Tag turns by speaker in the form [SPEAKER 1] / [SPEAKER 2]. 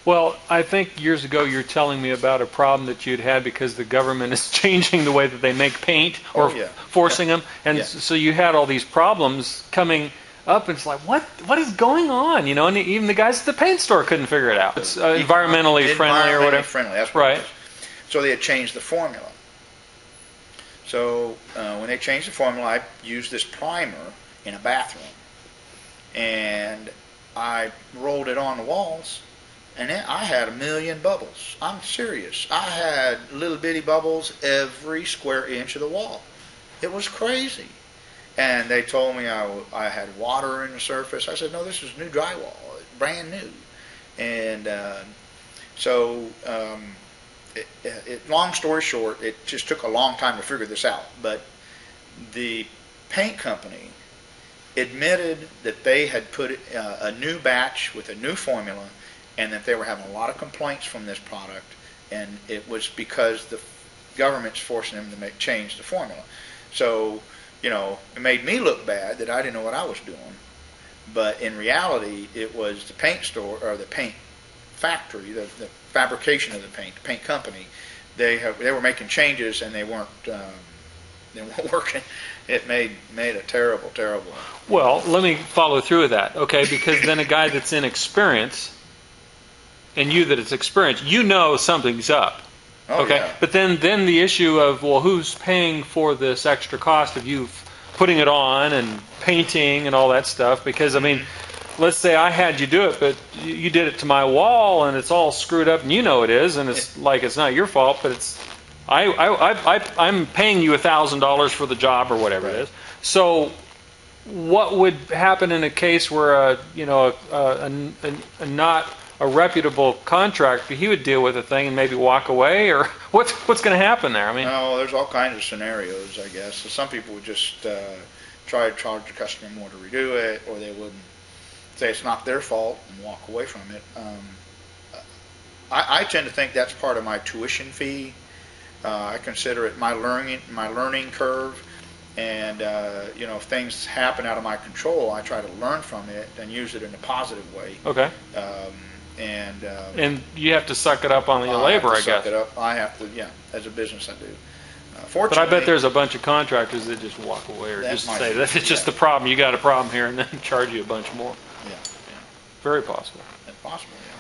[SPEAKER 1] Well, I think years ago you were telling me about a problem that you'd had because the government is changing the way that they make paint or forcing them, and so you had all these problems coming up, and it's like, what is going on? And even the guys at the paint store couldn't figure it out. It's environmentally friendly or whatever.
[SPEAKER 2] Friendly, that's what
[SPEAKER 1] right.
[SPEAKER 2] It is. So they had changed the formula. So when they changed the formula, I used this primer in a bathroom, and I rolled it on the walls, and I had 1,000,000 bubbles. I'm serious. I had little bitty bubbles every square inch of the wall. It was crazy. And they told me I had water in the surface. I said, no, this is new drywall, brand new. And long story short, it just took a long time to figure this out. But the paint company admitted that they had put a new batch with a new formula, and that they were having a lot of complaints from this product, and it was because the government's forcing them to change the formula. So, it made me look bad that I didn't know what I was doing, but in reality, it was the paint store or the paint factory, the fabrication of the paint company. They were making changes, and they weren't working. It made a terrible.
[SPEAKER 1] Well, let me follow through with that, okay? Because then a guy that's inexperienced, and you that it's experienced, something's up. Okay,
[SPEAKER 2] yeah.
[SPEAKER 1] But then the issue of, well, who's paying for this extra cost of you putting it on and painting and all that stuff? Because let's say I had you do it, but you did it to my wall and it's all screwed up, and it is, and it's like it's not your fault, but it's I'm paying you $1,000 for the job or whatever it is. So what would happen in a case where not a reputable contractor, he would deal with a thing and maybe walk away, or what's going to happen there?
[SPEAKER 2] No, there's all kinds of scenarios, I guess. So some people would just try to charge the customer more to redo it, or they wouldn't say it's not their fault and walk away from it. I tend to think that's part of my tuition fee. I consider it my learning curve, and if things happen out of my control, I try to learn from it and use it in a positive way.
[SPEAKER 1] Okay. And you have to suck it up on your labor, I guess.
[SPEAKER 2] Suck it up. I have to, as a business, I do.
[SPEAKER 1] But I bet there's a bunch of contractors that just walk away or just say that it's just the problem. You got a problem here, and then charge you a bunch more.
[SPEAKER 2] Yeah.
[SPEAKER 1] Very possible.
[SPEAKER 2] It's possible. Yeah.